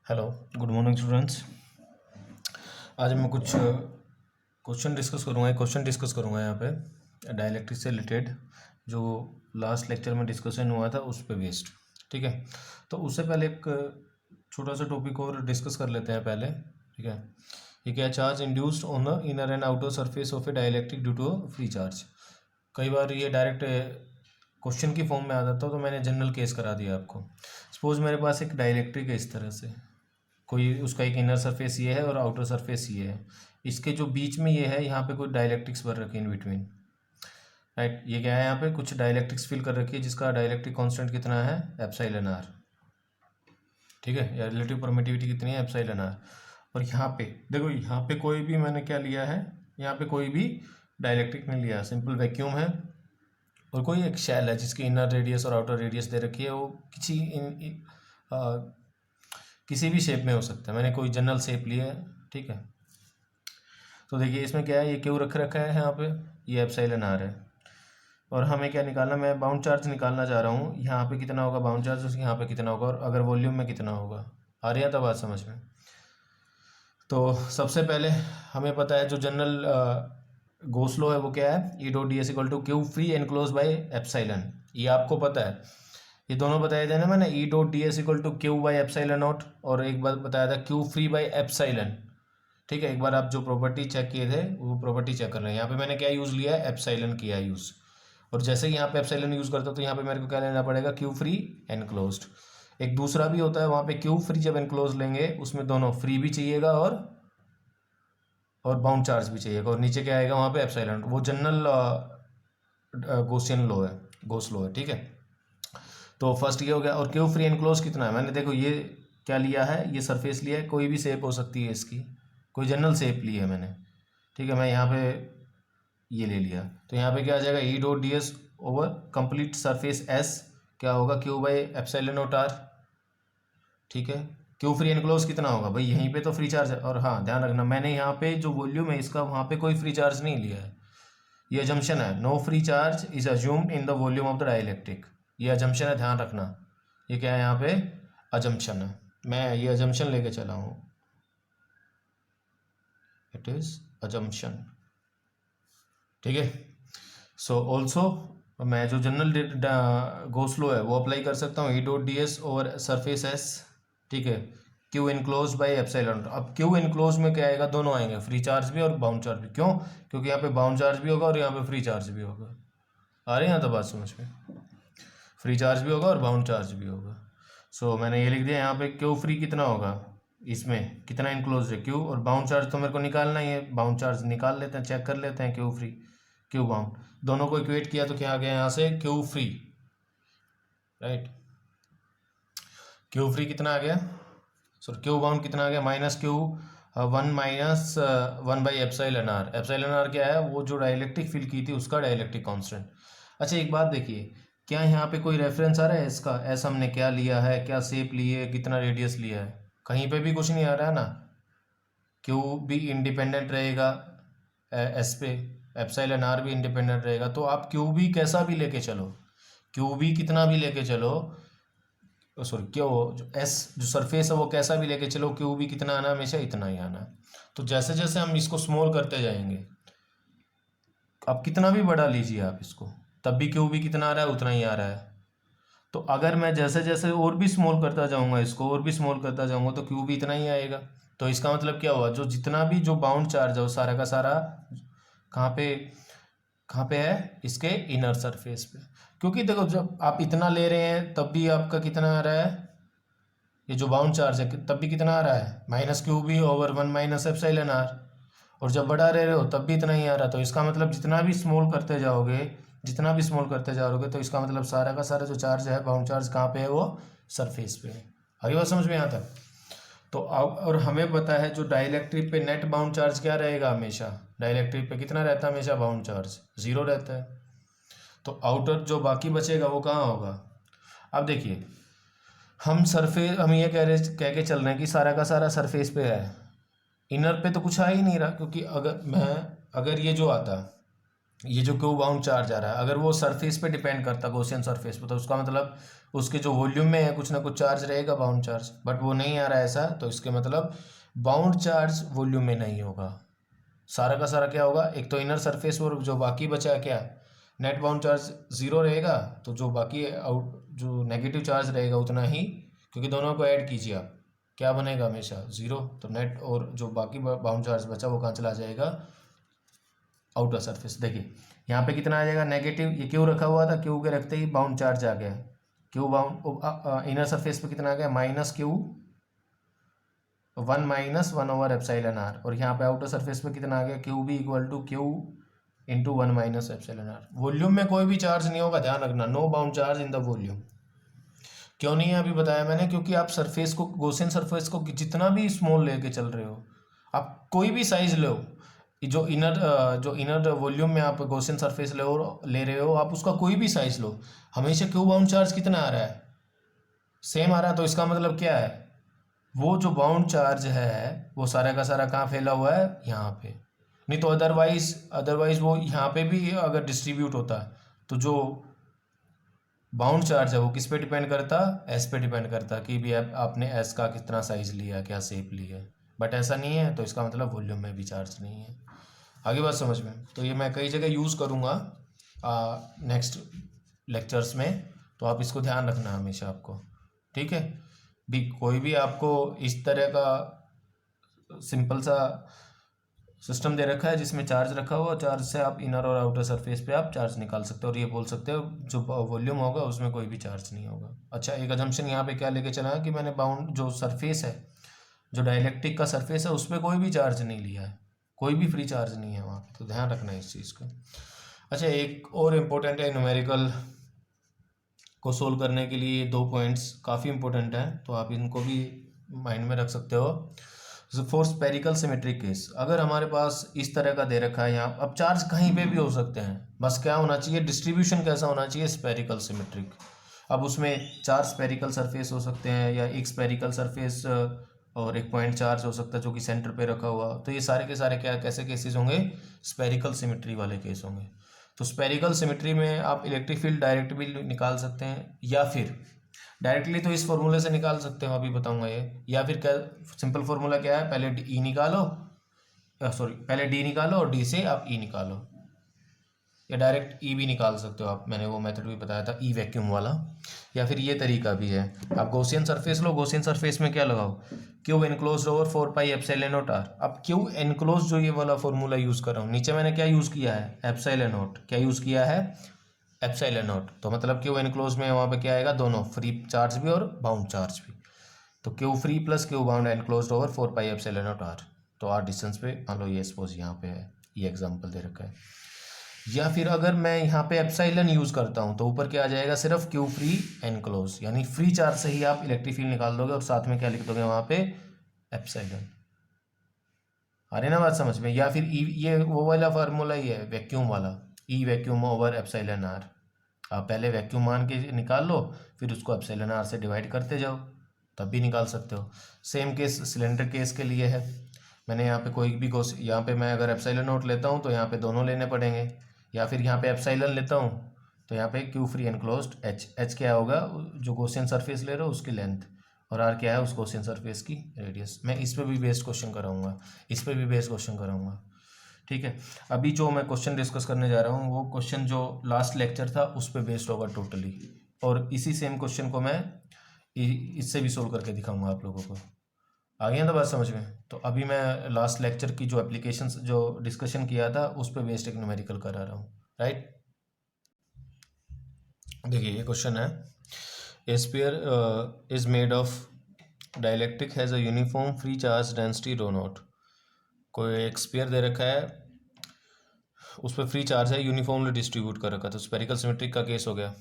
Hello, good morning students. आज मैं कुछ क्वेश्चन डिस्कस करूँगा यहाँ पे डाइलेक्ट्रिक से रिलेटेड, जो लास्ट लेक्चर में डिस्कशन हुआ था उस पे बेस्ड। ठीक है, तो उससे पहले एक छोटा सा टॉपिक और डिस्कस कर लेते हैं पहले। ठीक है, ये क्या, charge induced on the inner and outer surface of a dielectric due to free charge. कई बार ये डायरेक्ट क्वेश्चन की फॉर्म में आ जाता हो, तो मैंने जनरल केस करा दिया आपको। सपोज मेरे पास एक डाइलेक्ट्रिक है इस तरह से, कोई उसका एक इनर सरफेस ये है और आउटर सरफेस ये है, इसके जो बीच में ये है, यहाँ पे कोई डाइलेक्ट्रिक्स भर रखी है इन बिटवीन। राइट, ये क्या है, यहाँ पे कुछ डाइलेक्ट्रिक्स फिल कर रखी है जिसका डाइलेक्ट्रिक कांस्टेंट कितना है, एप्सिलॉन आर। ठीक है, या रिलेटिव परमिटिविटी कितनी है, एप्सिलॉन आर। और यहाँ पे देखो, यहाँ पे कोई भी मैंने क्या लिया है, यहाँ पे कोई भी डाइलेक्ट्रिक नहीं लिया, सिंपल वैक्यूम है। और कोई एक शेल है जिसकी इनर रेडियस और आउटर रेडियस दे रखी है, वो किसी भी शेप में हो सकता है, मैंने कोई जनरल शेप लिया है। ठीक है, तो देखिए इसमें क्या है, ये क्यू रख रखा है यहाँ पे, ये एप्सिलॉन आर है। और हमें क्या निकालना, मैं बाउंड चार्ज निकालना चाह रहा हूँ। यहाँ पे कितना होगा बाउंड चार्ज, उसके यहाँ पे कितना होगा, और अगर वॉल्यूम में कितना होगा। आ रही है तो बात समझ में। तो सबसे पहले हमें पता है जो जनरल गॉस लॉ है वो क्या है, E dot D S equal to Q free enclose by epsilon. ये आपको पता है, ये दोनों बताए थे ना मैंने, E dot D S equal to Q by epsilon not, और एक बार बताया था क्यू फ्री बाई एप्सिलॉन। ठीक है, एक बार आप जो प्रॉपर्टी चेक किए थे वो प्रॉपर्टी चेक कर रहे हैं। यहाँ पे मैंने क्या यूज़ लिया है, एप्सिलॉन किया यूज़। और जैसे ही यहाँ पे एप्सिलॉन यूज़ करता हूँ तो यहाँ पे मेरे को क्या लेना पड़ेगा, क्यू फ्री एनक्लोज्ड। एक दूसरा भी होता है, वहाँ पे क्यू फ्री जब एनक्लोज लेंगे उसमें दोनों फ्री भी चाहिएगा और बाउंड चार्ज भी चाहिएगा, और नीचे क्या आएगा वहाँ पे एप्सिलॉन। वो जनरल गॉसियन लॉ है, गॉस लॉ है। ठीक है, तो फर्स्ट ये हो गया। और क्यू फ्री एनक्लोज कितना है, मैंने देखो ये क्या लिया है, ये सरफेस लिया है, कोई भी शेप हो सकती है इसकी, कोई जनरल शेप ली है मैंने। ठीक है, मैं यहाँ पे ये ले लिया, तो यहाँ पे क्या आ जाएगा, E dot D S over complete surface S क्या होगा, Q by epsilon not R. ठीक है, क्यू फ्री एनक्लोज कितना होगा भाई, यहीं पे तो फ्री चार्ज है। और हाँ ध्यान रखना, मैंने यहाँ पे जो वॉल्यूम है इसका, वहाँ पे कोई फ्री चार्ज नहीं लिया है। ये अजम्पशन है, no free charge is assumed in the volume of the dielectric. ये अजम्पशन है, ध्यान रखना। ये क्या है, यहाँ पे अजम्पशन है, मैं ये अजम्पशन लेके चला हूँ, इट इज अजम्पशन। ठीक है, सो ऑल्सो मैं जो जनरल गॉस लॉ है वो अप्लाई कर सकता हूँ, ई dot D S over surface S. ठीक है, क्यू इनक्लोज बाई एप्सिलॉन। अब क्यू इनक्लोज में क्या आएगा, दोनों आएंगे, फ्री चार्ज भी और बाउंड चार्ज भी। क्यों, क्योंकि यहाँ पे बाउंड चार्ज भी होगा और यहाँ पे फ्री चार्ज भी होगा। आ रही है यहाँ तो बात समझ में, फ्री चार्ज भी होगा और बाउंड चार्ज भी होगा। सो मैंने ये लिख दिया यहाँ पे, क्यू फ्री कितना होगा, इसमें कितना इनक्लोज है क्यू, और बाउंड चार्ज तो मेरे को निकालना ही है, बाउंड चार्ज निकाल लेते हैं, चेक कर लेते हैं, क्यू फ्री क्यू बाउंड, दोनों को इक्वेट किया तो क्या आ गया यहाँ से, Q free. Right, Q free कितना आ गया, सॉरी क्यू बाउंड कितना आ गया, minus Q one minus one by epsilon R. Epsilon R क्या है, वो जो डाइलेक्ट्रिक फील की थी उसका डाइलेक्ट्रिक कांस्टेंट। अच्छा एक बात देखिए, क्या यहाँ पे कोई रेफरेंस आ रहा है इसका, एस हमने क्या लिया है, क्या शेप ली है, कितना रेडियस लिया है, कहीं पे भी कुछ नहीं आ रहा है ना। क्यू भी इंडिपेंडेंट रहेगा एस पे, एप्सिलॉन आर भी इंडिपेंडेंट रहेगा। तो आप क्यू भी कैसा भी लेके चलो, क्यू भी कितना भी लेके चलो, सॉरी क्यू जो एस जो सरफेस है वो कैसा भी लेके चलो, क्यू भी कितना आना है, हमेशा इतना ही आना है। तो जैसे जैसे हम इसको स्मॉल करते जाएंगे, अब कितना भी बढ़ा लीजिए आप इसको, तब भी क्यू भी कितना आ रहा है, उतना ही आ रहा है। तो अगर मैं जैसे जैसे और भी स्मॉल करता जाऊंगा इसको, और भी स्मॉल करता जाऊंगा, तो क्यू भी इतना ही आएगा। तो इसका मतलब क्या हुआ, जो जितना भी जो बाउंड चार्ज है वो सारा का सारा कहाँ पे कहाँ पे है, इसके इनर सरफेस पे। क्योंकि देखो जब आप इतना ले रहे हैं तब भी आपका कितना आ रहा है, ये जो बाउंड चार्ज है तब भी कितना आ रहा है, माइनस क्यू भी over one minus epsilon R. और जब बढ़ा रहे हो तब भी इतना ही आ रहा। तो इसका मतलब जितना भी स्मॉल करते जाओगे, जितना भी स्मॉल करते जाओगे, तो इसका मतलब सारा का सारा जो चार्ज है, बाउंड चार्ज कहाँ पे है, वो सरफेस पे है। अभी बात समझ में आता है। तो और हमें पता है जो डाइलेक्ट्रिक पे नेट बाउंड चार्ज क्या रहेगा, हमेशा डाइलेक्ट्रिक पे कितना रहता है, हमेशा बाउंड चार्ज जीरो रहता है। तो आउटर जो बाकी बचेगा वो कहाँ होगा। अब देखिए, हम ये कह के चल रहे हैं कि सारा का सारा सरफेस पे है, इनर पे तो कुछ आ ही नहीं रहा। क्योंकि अगर ये जो आता, ये जो क्यू बाउंड चार्ज आ रहा है, अगर वो सरफेस पे डिपेंड करता, गॉसियन सरफेस पे, तो उसका मतलब उसके जो वॉल्यूम में है कुछ ना कुछ चार्ज रहेगा, बाउंड चार्ज, बट वो नहीं आ रहा है ऐसा, तो इसके मतलब बाउंड चार्ज वॉल्यूम में नहीं होगा। सारा का सारा क्या होगा, एक तो इनर सरफेस और जो बाकी बचा क्या, नेट बाउंड चार्ज ज़ीरो रहेगा, तो जो बाकी आउट जो नेगेटिव चार्ज रहेगा उतना ही, क्योंकि दोनों को ऐड कीजिए आप, क्या बनेगा हमेशा ज़ीरो, तो नेट और जो बाकी बाउंड चार्ज बचा वो कहाँ चला जाएगा, आउटर सरफेस। देखिए यहाँ पे कितना आ जाएगा नेगेटिव, ये क्यू रखा हुआ था, क्यू के रखते ही बाउंड चार्ज आ गया, क्यू बाउंड इनर सरफेस पे कितना आ गया, -Q1 - 1/ε r, और यहाँ पे आउटर सरफेस पे कितना आ गया, Q B equal to Q into 1 - ε r। Volume में कोई भी चार्ज नहीं होगा, ध्यान रखना, no bound charge in the volume. क्यों नहीं है अभी बताया मैंने, क्योंकि आप सरफेस को, गॉसियन सरफेस को जितना भी स्मॉल लेके चल रहे हो, आप कोई भी साइज लो, जो इनर वॉल्यूम में आप गॉसियन सरफेस ले रहे हो, आप उसका कोई भी साइज लो, हमेशा क्यू बाउंड चार्ज कितना आ रहा है, सेम आ रहा है। तो इसका मतलब क्या है, वो जो बाउंड चार्ज है वो सारा का सारा कहाँ फैला हुआ है, यहाँ पे। नहीं तो अदरवाइज वो यहाँ पे भी अगर डिस्ट्रीब्यूट होता तो जो बाउंड चार्ज है वो किस पे डिपेंड करता, एस पे डिपेंड करता, कि भी आपने एस का कितना साइज लिया, क्या शेप लिया, बट ऐसा नहीं है, तो इसका मतलब वॉल्यूम में भी चार्ज नहीं है। आगे बात समझ में, तो ये मैं कई जगह यूज़ करूँगा नेक्स्ट लेक्चर्स में, तो आप इसको ध्यान रखना हमेशा आपको, ठीक है। भी कोई भी आपको इस तरह का सिंपल सा सिस्टम दे रखा है जिसमें चार्ज रखा हुआ, चार्ज से आप इनर और आउटर सरफेस पे आप चार्ज निकाल सकते हो, और ये बोल सकते हो जो वॉल्यूम होगा उसमें कोई भी चार्ज नहीं होगा। अच्छा, एक अजम्पशन यहाँ पे क्या लेके चला है कि मैंने बाउंड जो सरफेस है, जो डाइलेक्ट्रिक का सरफेस है, उस पर कोई भी चार्ज नहीं लिया है, कोई भी फ्री चार्ज नहीं है वहाँ पे, तो ध्यान रखना है इस चीज़ का। अच्छा, एक और इम्पोर्टेंट है, न्यूमेरिकल को सोल्व करने के लिए 2 पॉइंट्स काफ़ी इंपॉर्टेंट है, तो आप इनको भी माइंड में रख सकते हो। फॉर स्पेरिकल सिमेट्रिक केस, अगर हमारे पास इस तरह का दे रखा है यहाँ, अब चार्ज कहीं पे भी हो सकते हैं, बस क्या होना चाहिए, डिस्ट्रीब्यूशन कैसा होना चाहिए, स्पेरिकल सिमेट्रिक। अब उसमें 4 स्पेरिकल सरफेस हो सकते हैं, या एक स्पेरिकल सरफेस और एक पॉइंट चार्ज हो सकता है जो कि सेंटर पे रखा हुआ, तो ये सारे के सारे क्या कैसे केसेस होंगे, स्पेरिकल सिमेट्री वाले केस होंगे। तो स्पेरिकल सिमेट्री में आप इलेक्ट्रिक फील्ड डायरेक्ट भी निकाल सकते हैं, या फिर डायरेक्टली तो इस फॉर्मूले से निकाल सकते हो, अभी बताऊंगा ये, या फिर क्या सिंपल फॉर्मूला क्या है, पहले ई निकालो, पहले डी निकालो और डी से आप ई निकालो, या डायरेक्ट ई भी निकाल सकते हो आप, मैंने वो मेथड भी बताया था, ई वैक्यूम वाला, या फिर ये तरीका भी है, आप गॉसियन सरफेस लो, गॉसियन सरफेस में क्या लगाओ, क्यू एनक्लोज ओवर 4πε0r। अब क्यू एनक्लोज जो ये वाला फॉर्मूला यूज़ कर रहा हूँ, नीचे मैंने क्या यूज़ किया है, एप्सिलॉन, क्या यूज़ किया है, एप्सिलॉन, तो मतलब क्यू एनक्लोज में वहाँ पे क्या आएगा, दोनों फ्री चार्ज भी और बाउंड चार्ज भी, तो Q free plus Q bound enclose over 4πε0r। तो आर डिस्टेंस पे मान लो ये सपोज यहाँ पे है, ये एग्जाम्पल दे रखा है। या फिर अगर मैं यहाँ पे एप्सिलॉन यूज़ करता हूँ तो ऊपर क्या आ जाएगा, सिर्फ क्यू फ्री एनक्लोज, यानी फ्री चार्ज से ही आप इलेक्ट्रिक फील्ड निकाल दोगे, और साथ में क्या लिख दोगे वहाँ पे, एप्सिलॉन। आ रही ना बात समझ में। या फिर ये वो वाला फार्मूला ही है वैक्यूम वाला, ई वैक्यूम ओवर एप्सिलॉन आर, आप पहले वैक्यूम मान के निकाल लो, फिर उसको एप्सिलॉन आर से डिवाइड करते जाओ, तब भी निकाल सकते हो। सेम केस सिलेंडर केस के लिए है, मैंने यहाँ पे कोई भी यहाँ पे मैं अगर एप्सिलॉन नोट लेता हूँ तो यहाँ पे दोनों लेने पड़ेंगे, या फिर यहाँ पे एप्सिलॉन लेता हूँ तो यहाँ पे क्यू फ्री एनक्लोज्ड एच क्या होगा, जो गॉसियन सरफेस ले रहे हो उसकी लेंथ, और आर क्या है, उस गॉसियन सरफेस की रेडियस। मैं इस पर भी बेस्ड क्वेश्चन कराऊंगा, इस पर भी बेस्ड क्वेश्चन कराऊंगा, ठीक है। अभी जो मैं क्वेश्चन डिस्कस करने जा रहा हूँ वो क्वेश्चन जो लास्ट लेक्चर था उस पर बेस्ड होगा टोटली, और इसी सेम क्वेश्चन को मैं इससे भी सोल्व करके दिखाऊंगा आप लोगों को। आ गया तो बात समझ में। तो अभी मैं लास्ट लेक्चर की जो एप्लीकेशंस जो डिस्कशन किया था उस पर बेस्ड एक न्यूमेरिकल करा रहा हूँ, राइट। देखिए ये क्वेश्चन है, ए sphere is made of dielectric has a uniform free charge density rho not. कोई एक स्फीयर दे रखा है, उस पर फ्री चार्ज है, यूनिफॉर्मली डिस्ट्रीब्यूट कर रखा है, तो स्पेरिकल सिमेट्रिक का केस हो गया।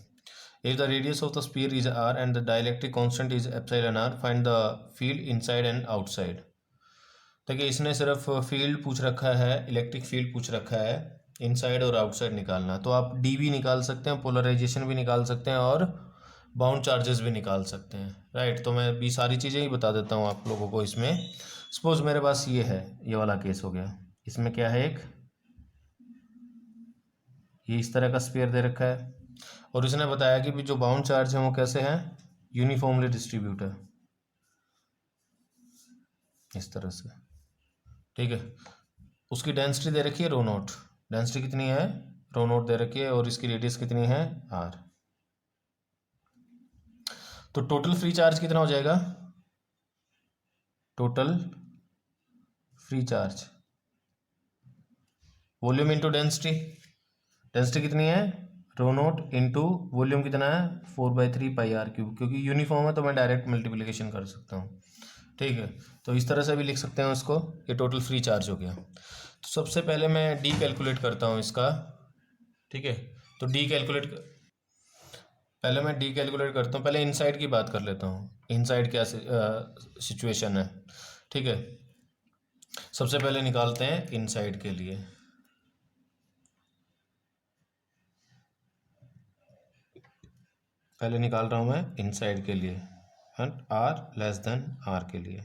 If the radius of the sphere is R and the dielectric constant is epsilon R, find the field inside and outside. देखिए इसने सिर्फ फील्ड पूछ रखा है, इलेक्ट्रिक फील्ड पूछ रखा है, इनसाइड और आउटसाइड निकालना। तो आप डी भी निकाल सकते हैं, पोलराइजेशन भी निकाल सकते हैं, और बाउंड चार्जेस भी निकाल सकते हैं, राइट। तो मैं भी सारी चीज़ें ही बता देता हूँ आप लोगों को इसमें। सपोज मेरे पास ये है, ये वाला केस हो गया, इसमें क्या है, एक ये इस तरह का स्फीयर दे रखा है, और उसने बताया कि भी जो बाउंड चार्ज हैं वो कैसे हैं, यूनिफॉर्मली डिस्ट्रीब्यूट है इस तरह से, ठीक है। उसकी डेंसिटी दे रखी है रो नोट, डेंसिटी कितनी है, रो नोट दे रखी है, और इसकी रेडियस कितनी है, आर। तो टोटल फ्री चार्ज कितना हो जाएगा, total free charge volume into density, density कितनी है, रो नोट इंटू वॉल्यूम कितना है, 4/3 πr3, क्योंकि यूनिफॉर्म है तो मैं डायरेक्ट मल्टीप्लिकेशन कर सकता हूँ, ठीक है। तो इस तरह से भी लिख सकते हैं उसको, ये टोटल फ्री चार्ज हो गया। तो सबसे पहले मैं डी कैलकुलेट करता हूँ इसका, ठीक है। तो डी कैलकुलेट, पहले मैं डी कैलकुलेट करता हूँ, पहले इनसाइड की बात कर लेता हूँ, इनसाइड क्या सिचुएशन है, ठीक है। सबसे पहले निकालते हैं इनसाइड के लिए, पहले निकाल रहा हूँ मैं इनसाइड के लिए, आर लेस देन आर के लिए,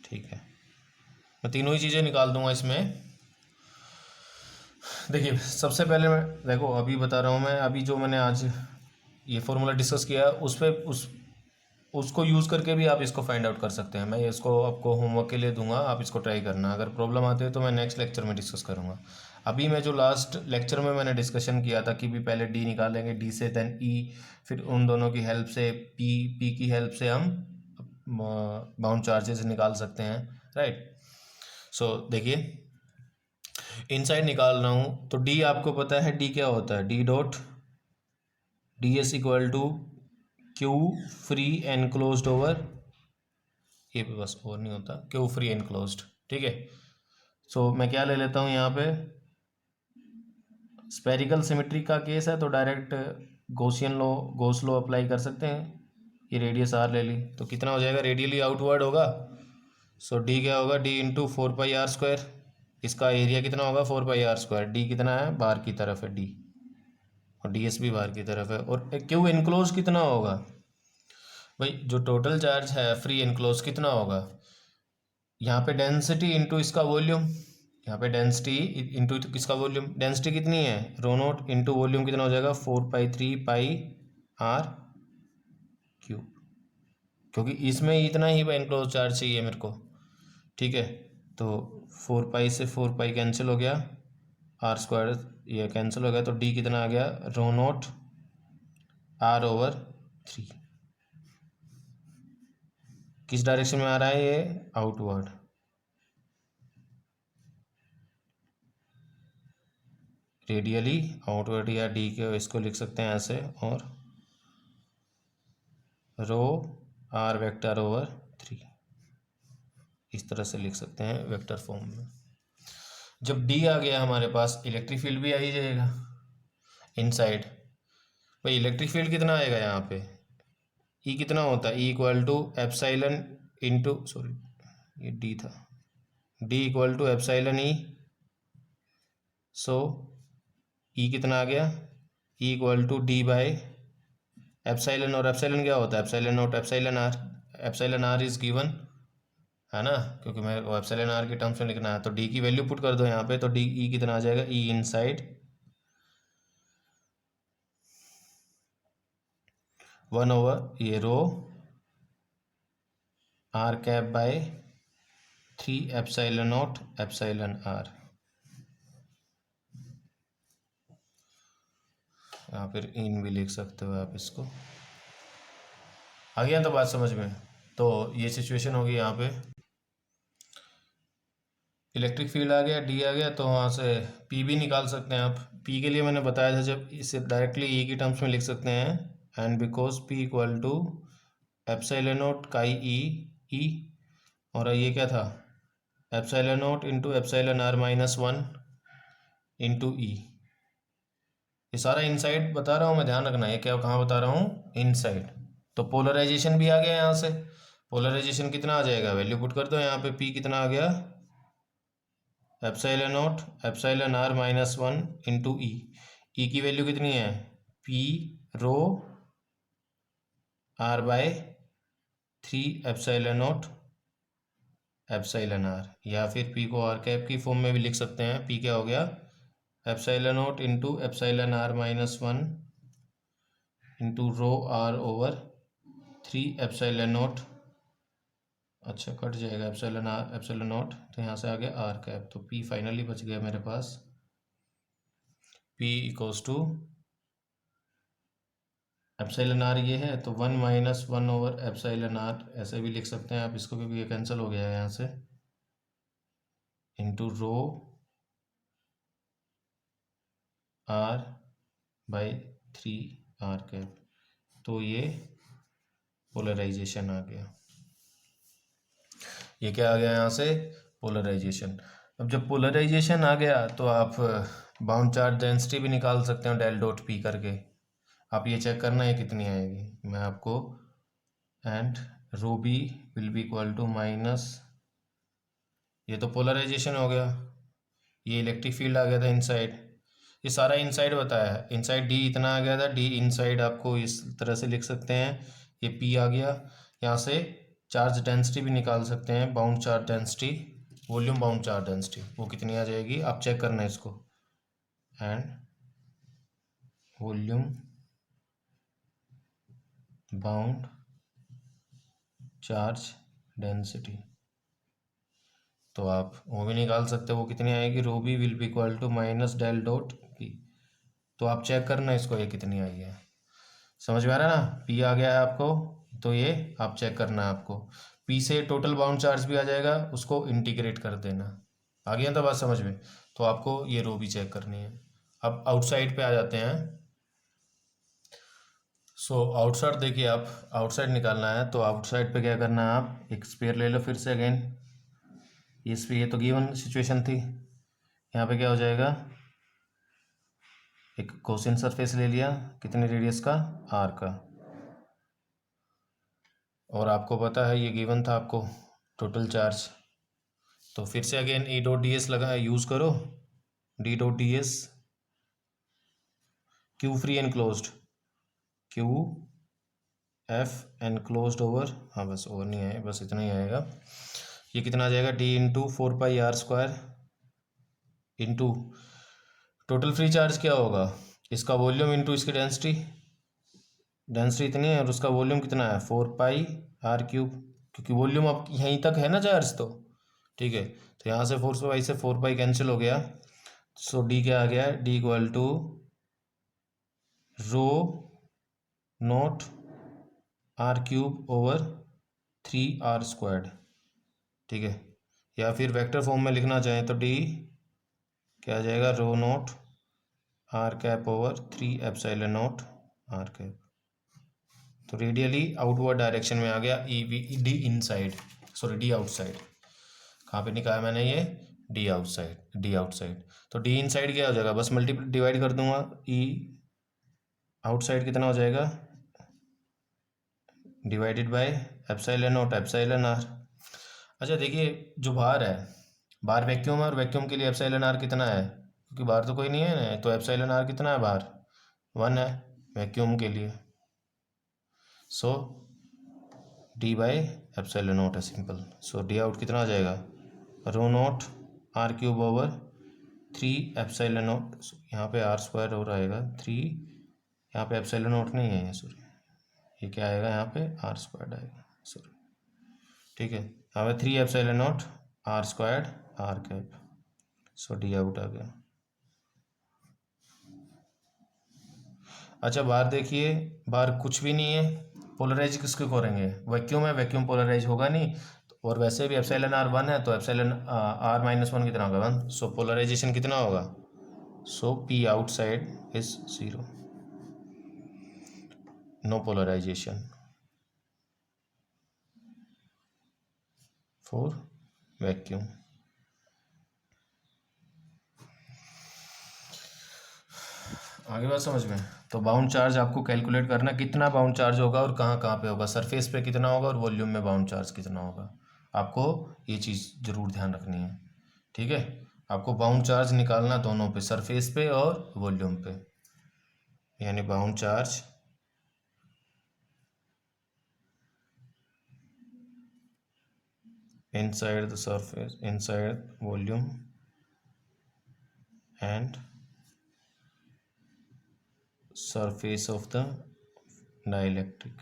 ठीक है। मैं तीनों ही चीज़ें निकाल दूंगा इसमें। देखिए सबसे पहले मैं, देखो अभी बता रहा हूँ मैं, अभी जो मैंने आज ये फॉर्मूला डिस्कस किया उस पर उसको यूज़ करके भी आप इसको फाइंड आउट कर सकते हैं। मैं इसको आपको होमवर्क के लिए दूंगा, आप इसको ट्राई करना। अगर प्रॉब्लम आती है तो मैं नेक्स्ट लेक्चर में डिस्कस करूँगा। अभी मैं जो लास्ट लेक्चर में मैंने डिस्कशन किया था कि भी पहले डी निकालेंगे, डी से देन ई, फिर उन दोनों की हेल्प से पी की हेल्प से हम बाउंड चार्जेस निकाल सकते हैं, राइट। सो देखिए इनसाइड निकाल रहा हूँ, तो डी आपको पता है डी क्या होता है, D dot D S equal to Q free enclosed over, ये बस और नहीं होता, क्यू फ्री एनक्लोज्ड, ठीक है। सो मैं क्या ले लेता हूँ यहाँ पे, स्पेरिकल सिमेट्री का केस है तो डायरेक्ट गॉस लॉ अप्लाई कर सकते हैं। ये रेडियस आर ले ली तो कितना हो जाएगा, रेडियली आउटवर्ड होगा। सो डी क्या होगा, डी इंटू 4πr², इसका एरिया कितना होगा 4πr², डी कितना है, बाहर की तरफ है डी, और डी एस भी बाहर की तरफ है, और क्यू इनक्लोज कितना होगा भाई, जो टोटल चार्ज है फ्री इनक्लोज कितना होगा, यहाँ पे डेंसिटी इंटू इसका वॉल्यूम, यहाँ पे डेंसिटी इंटू इसका वॉल्यूम, डेंसिटी कितनी है, रो नोट इंटू वॉल्यूम कितना हो जाएगा, 4π3πr³, क्योंकि इसमें इतना ही इनक्लोज चार्ज चाहिए मेरे को, ठीक है। तो 4π से 4π कैंसिल हो गया, r² ये कैंसिल हो गया, तो डी कितना आ गया, रो नोट r/3, किस डायरेक्शन में आ रहा है ये, आउटवर्ड, रेडियली आउटवर्ड, या डी के इसको लिख सकते हैं ऐसे, और रो r/3 इस तरह से लिख सकते हैं वेक्टर फॉर्म में। जब डी आ गया हमारे पास, इलेक्ट्रिक फील्ड भी आ ही जाएगा इनसाइड। भाई इलेक्ट्रिक फील्ड कितना आएगा यहाँ पे, ई कितना होता है, E equal to epsilon into, sorry ये डी था, D equal to epsilon E. So E कितना आ गया, E equal to D by epsilon, और एप्साइलन क्या होता है, epsilon not epsilon R, epsilon R is given है ना, क्योंकि मेरे को एप्सिलॉन आर के टर्म्स में लिखना है। तो डी की वैल्यू पुट कर दो यहाँ पे, तो डी ई कितना आ जाएगा, ई इनसाइड 1/, ये रो r⁻/3 एप्सिलॉन आर, या फिर इन भी लिख सकते हो आप इसको। आ गया तो बात समझ में। तो ये सिचुएशन होगी यहाँ पे, इलेक्ट्रिक फील्ड आ गया, डी आ गया, तो वहाँ से पी भी निकाल सकते हैं आप। पी के लिए मैंने बताया था, जब इसे डायरेक्टली ई की टर्म्स में लिख सकते हैं, and because P equal to epsilon naught chi E, और ये क्या था, epsilon naught into epsilon r-1 into E. ये सारा इनसाइड बता रहा हूँ मैं, ध्यान रखना, ये क्या कहाँ बता रहा हूँ, इनसाइड। तो पोलराइजेशन भी आ गया यहाँ से, पोलराइजेशन कितना आ जाएगा, वैल्यू पुट कर दो यहाँ पे, पी कितना आ गया, epsilon not epsilon r-1 into E, E की वैल्यू कितनी है, P rho r/3 epsilon not epsilon R, या फिर पी को r कैप की फॉर्म में भी लिख सकते हैं। पी क्या हो गया, epsilon naught into epsilon R minus one into rho R over 3 epsilon naught. अच्छा कट जाएगा एप्सिलॉन आर एप्सिलॉन नॉट, तो यहाँ से आ गया आर कैप, तो पी फाइनली बच गया मेरे पास। P equals to epsilon R ये है तो 1 माइनस 1 ओवर एप्सिलॉन आर ऐसे भी लिख सकते हैं आप इसको, क्योंकि ये कैंसिल हो गया है यहाँ से, into rho R by 3 R cap. तो ये पोलराइजेशन आ गया, ये क्या आ गया यहाँ से, पोलराइजेशन। अब जब पोलराइजेशन आ गया तो आप बाउंड चार्ज डेंसिटी भी निकाल सकते हो डेल डॉट पी करके। आप ये चेक करना है कितनी आएगी, मैं आपको, and rho B will be equal to minus, ये तो पोलराइजेशन हो गया, ये इलेक्ट्रिक फील्ड आ गया था इनसाइड, ये सारा इनसाइड बताया है, इनसाइड डी इतना आ गया था, डी इनसाइड आपको इस तरह से लिख सकते हैं, ये पी आ गया। यहाँ से चार्ज डेंसिटी भी निकाल सकते हैं, bound charge density, volume bound charge density, वो कितनी आ जाएगी आप चेक करना है इसको, and volume bound charge density, तो आप वो भी निकाल सकते हो, वो कितनी आएगी, rho B will be equal to minus del dot P. तो आप चेक करना इसको ये कितनी आई है, समझ में आ रहा है ना, पी आ गया है आपको, तो ये आप चेक करना है आपको, पी से टोटल बाउंड चार्ज भी आ जाएगा, उसको इंटीग्रेट कर देना, आ गया तो बात समझ में। तो आपको ये रो भी चेक करनी है। अब आउटसाइड पे आ जाते हैं। सो आउटसाइड देखिए, आप आउटसाइड निकालना है तो आउटसाइड पे क्या करना है, आप एक स्पेयर ले लो फिर से अगेन, इस पे ये तो गिवन सिचुएशन थी, यहाँ पे क्या हो जाएगा, एक कोसिन सरफेस ले लिया, कितने रेडियस का, आर का, और आपको पता है ये गिवन था आपको टोटल चार्ज, तो फिर से अगेन ई डॉट डी एस लगा यूज़ करो, D dot D S Q free enclosed, Q F enclosed over, हाँ बस ओवर नहीं आए, बस इतना ही आएगा, ये कितना आ जाएगा, D into 4πr² into total free charge क्या होगा, इसका वॉल्यूम इंटू इसकी डेंसिटी, डेंसिटी इतनी है और उसका वॉल्यूम कितना है 4πr³, क्योंकि वॉल्यूम अब यहीं तक है ना चार्ज, तो ठीक है, तो यहाँ से 4 से 4π कैंसिल हो गया, सो डी क्या आ गया, D equal to rho nought r³ over 3r², ठीक है, या फिर वेक्टर फॉर्म में लिखना चाहें तो डी क्या आ जाएगा, rho naught R cap over 3 epsilon not R cap. तो रेडियली आउटवर्ड डायरेक्शन में आ गया, E V D inside, sorry D outside, कहाँ पे निकाला मैंने ये, डी आउटसाइड, डी आउटसाइड, तो डी इनसाइड क्या हो जाएगा, बस डिवाइड कर दूंगा, ई आउटसाइड कितना हो जाएगा, divided by epsilon not epsilon R. अच्छा देखिए, जो बाहर है, बाहर वैक्यूम है, और वैक्यूम के लिए एप्सिलॉन आर कितना है, क्योंकि बाहर तो कोई नहीं है ना, तो एप्सिलॉन आर कितना है बाहर, 1 है वैक्यूम के लिए, so D by epsilon naught है सिंपल, सो डी आउट कितना आ जाएगा, rho naught r³ over 3 epsilon naught, यहाँ पे r² और आएगा 3, यहाँ पे एप्सिलॉन नॉट नहीं है, सॉरी ये क्या आएगा, यहाँ पे r² आएगा, सॉरी, ठीक है, यहाँ पे 3 epsilon naught r² R cap, so D out आ गया। अच्छा बाहर देखिए, बाहर कुछ भी नहीं है, पोलराइज किसको करेंगे, वैक्यूम है, वैक्यूम पोलराइज होगा नहीं, और वैसे भी एप्सिलॉन आर 1 है, तो एप्सिलॉन आर माइनस 1 कितना होगा, 1, सो पोलराइजेशन कितना होगा, so P outside is 0, no polarization for vacuum. आगे बात समझ में, तो बाउंड चार्ज आपको कैलकुलेट करना, कितना बाउंड चार्ज होगा और कहाँ कहाँ पे होगा, सरफेस पे कितना होगा और वॉल्यूम में बाउंड चार्ज कितना होगा, आपको ये चीज़ ज़रूर ध्यान रखनी है, ठीक है, आपको बाउंड चार्ज निकालना दोनों पे, सरफेस पे और वॉल्यूम पे, यानी bound charge inside the surface, inside volume and surface of the dielectric.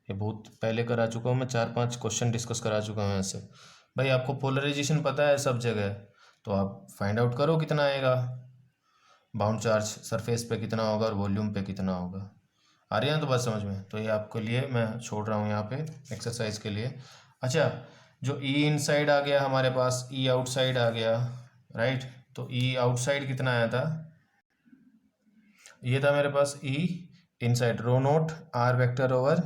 ये बहुत पहले करा चुका हूँ मैं, 4-5 क्वेश्चन डिस्कस करा चुका हूँ ऐसे। भाई आपको पोलराइजेशन पता है सब जगह, तो आप फाइंड आउट करो कितना आएगा, बाउंड चार्ज सरफेस पे कितना होगा और वॉल्यूम पे कितना होगा। आ रही है तो बात समझ में। तो ये आपके लिए मैं छोड़ रहा हूँ यहाँ पे एक्सरसाइज के लिए। अच्छा, जो ई इनसाइड आ गया हमारे पास, ई आउटसाइड आ गया, राइट। तो ई आउटसाइड कितना आया था, ये था मेरे पास E inside rho naught R vector over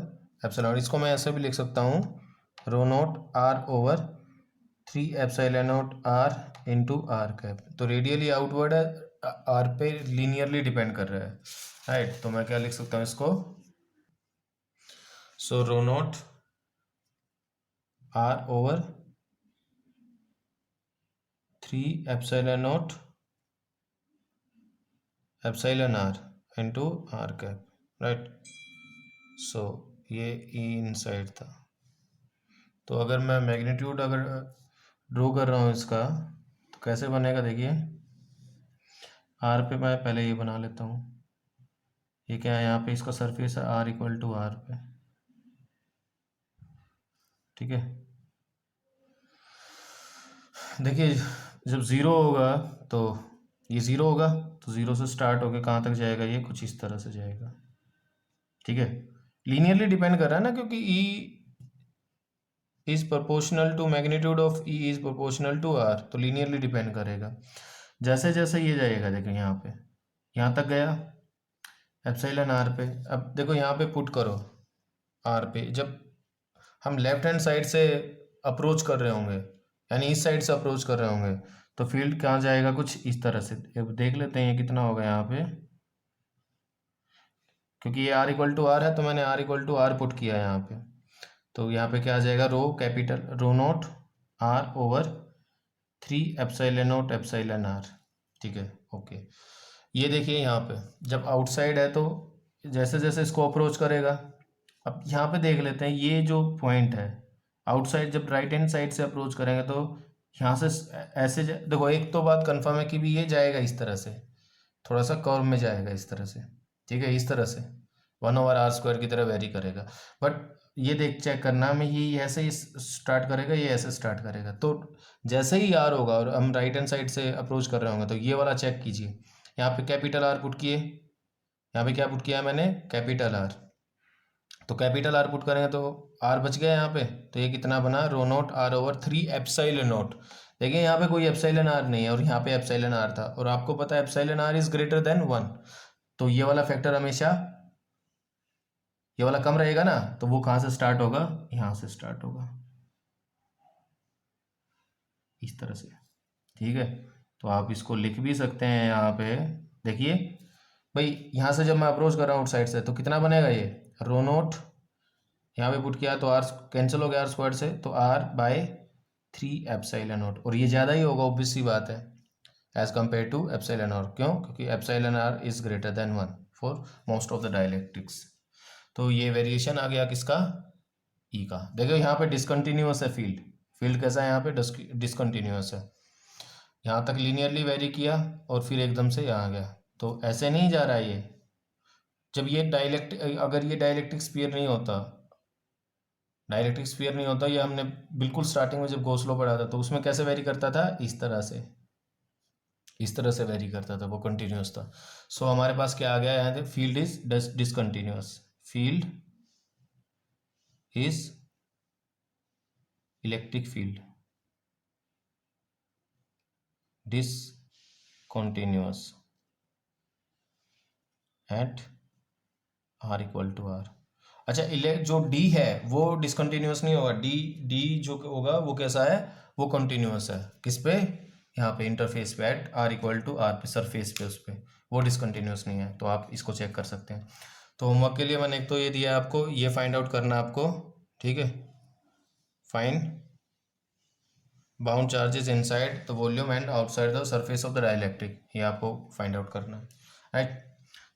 epsilon. इसको मैं ऐसे भी लिख सकता हूँ, rho naught R over 3 epsilon naught R into R cap. तो रेडियली आउटवर्ड है, आर पे लीनियरली डिपेंड कर रहा है, राइट। तो मैं क्या लिख सकता हूँ इसको, so rho naught R over 3 epsilon naught epsilon R into R cap, right. So ये ई इनसाइड था। तो अगर मैं मैग्नीट्यूड अगर ड्रॉ कर रहा हूँ इसका, तो कैसे बनेगा देखिए, आर पे मैं पहले ये बना लेता हूँ। ये क्या है, यहाँ पे इसका सरफेस है आर इक्वल टू आर पे, ठीक है। देखिए जब ज़ीरो होगा तो ये ज़ीरो होगा, तो ज़ीरो से स्टार्ट होके कहाँ तक जाएगा, ये कुछ इस तरह से जाएगा, ठीक है। लीनियरली डिपेंड कर रहा है ना, क्योंकि E is proportional to magnitude of E is proportional to R, तो लीनियरली डिपेंड करेगा। जैसे जैसे ये जाएगा, देखो यहाँ पे, यहाँ तक गया एप्सिलॉन आर पे। अब देखो यहाँ पे पुट करो आर पे, जब हम लेफ्ट हैंड साइड से अप्रोच कर रहे होंगे, यानी इस साइड से अप्रोच कर रहे होंगे, तो फील्ड कहाँ जाएगा, कुछ इस तरह से। अब देख लेते हैं ये कितना होगा यहाँ पे, क्योंकि ये आर इक्वल टू आर है तो मैंने R equal to R put किया है यहाँ पे। तो यहाँ पे क्या आ जाएगा, rho capital rho naught R over 3 epsilon naught epsilon R, ठीक है, ओके। ये देखिए यहाँ पे जब आउटसाइड है तो जैसे जैसे इसको अप्रोच करेगा, अब यहाँ पे देख लेते हैं ये जो पॉइंट है आउटसाइड, जब राइट हैंड साइड से अप्रोच करेंगे तो यहाँ से ऐसे देखो, एक तो बात कंफर्म है कि भी ये जाएगा इस तरह से, थोड़ा सा कर्व में जाएगा इस तरह से, ठीक है, इस तरह से 1/r² की तरह वेरी करेगा। बट ये देख चेक करना, में ये ऐसे ही स्टार्ट करेगा, ये ऐसे स्टार्ट करेगा, तो जैसे ही आर होगा और हम राइट हैंड साइड से अप्रोच कर रहे होंगे, तो ये वाला चेक कीजिए। यहाँ पे कैपिटल आर पुट किए, यहाँ पे क्या पुट किया मैंने, कैपिटल आर। तो कैपिटल आर पुट करेंगे तो आर बच गया यहाँ पे, तो ये कितना बना, rho naught R over 3 epsilon naught. देखिए यहाँ पे कोई एप्सिलॉन आर नहीं है और यहाँ पे एप्सिलॉन आर था, और आपको पता है epsilon R is greater than 1, तो ये वाला फैक्टर हमेशा ये वाला कम रहेगा ना, तो वो कहाँ से स्टार्ट होगा, यहाँ से स्टार्ट होगा इस तरह से, ठीक है। तो आप इसको लिख भी सकते हैं यहाँ पे, देखिए भाई यहाँ से जब मैं अप्रोच कर रहा हूँ साइड से, तो कितना बनेगा ये, रो नोट यहाँ पे पुट किया तो आर कैंसिल हो गया आर स्क्वायर से, तो आर बाय 3 एप्सिलॉन नॉट, और ये ज़्यादा ही होगा ऑब्वियस सी बात है as compare to epsilon R. क्यों, क्योंकि epsilon R is greater than 1 for most of the dielectrics. तो ये वेरिएशन आ गया किसका, ई का। देखो यहाँ पे डिसकंटिन्यूअस है फील्ड, फील्ड कैसा है यहाँ पे, डिसकंटिन्यूअस है। यहाँ तक लीनियरली वेरी किया और फिर एकदम से यहाँ गया, तो ऐसे नहीं जा रहा है ये। जब ये अगर ये डाइलेक्ट्रिक स्फीयर नहीं होता, डाइलेक्ट्रिक स्फीयर नहीं होता, ये हमने बिल्कुल स्टार्टिंग में जब गोसलो पढ़ा था, तो उसमें कैसे वेरी करता था, इस तरह से, इस तरह से वेरी करता था, वो कंटिन्यूस था। सो हमारे पास क्या आ गया यहाँ पे, field is discontinuous, field is electric field discontinuous at r equal to R. अच्छा, जो d है वो डिसकंटिन्यूअस नहीं होगा, d जो होगा वो कैसा है, वो कंटिन्यूअस है, किस पे, यहाँ पे इंटरफेस पे at r equal to R पे, सरफेस पे, उस पर वो डिसकंटिन्यूअस नहीं है। तो आप इसको चेक कर सकते हैं। तो होमवर्क के लिए मैंने एक तो ये दिया आपको, ये फाइंड आउट करना आपको, ठीक है, find bound charges inside the volume and outside the surface of the dielectric, ये आपको फाइंड आउट करना है, राइट।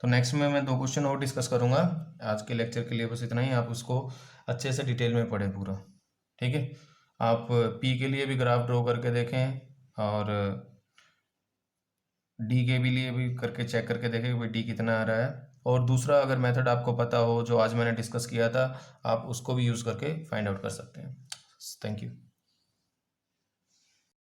तो नेक्स्ट में मैं 2 क्वेश्चन और डिस्कस करूंगा। आज के लेक्चर के लिए बस इतना ही, आप उसको अच्छे से डिटेल में पढ़ें पूरा, ठीक है। आप पी के लिए भी ग्राफ ड्रॉ करके देखें और डी के भी लिए भी करके चेक करके देखें कि भाई डी कितना आ रहा है। और दूसरा अगर मेथड आपको पता हो जो आज मैंने डिस्कस किया था, आप उसको भी यूज़ करके फाइंड आउट कर सकते हैं। Thank you.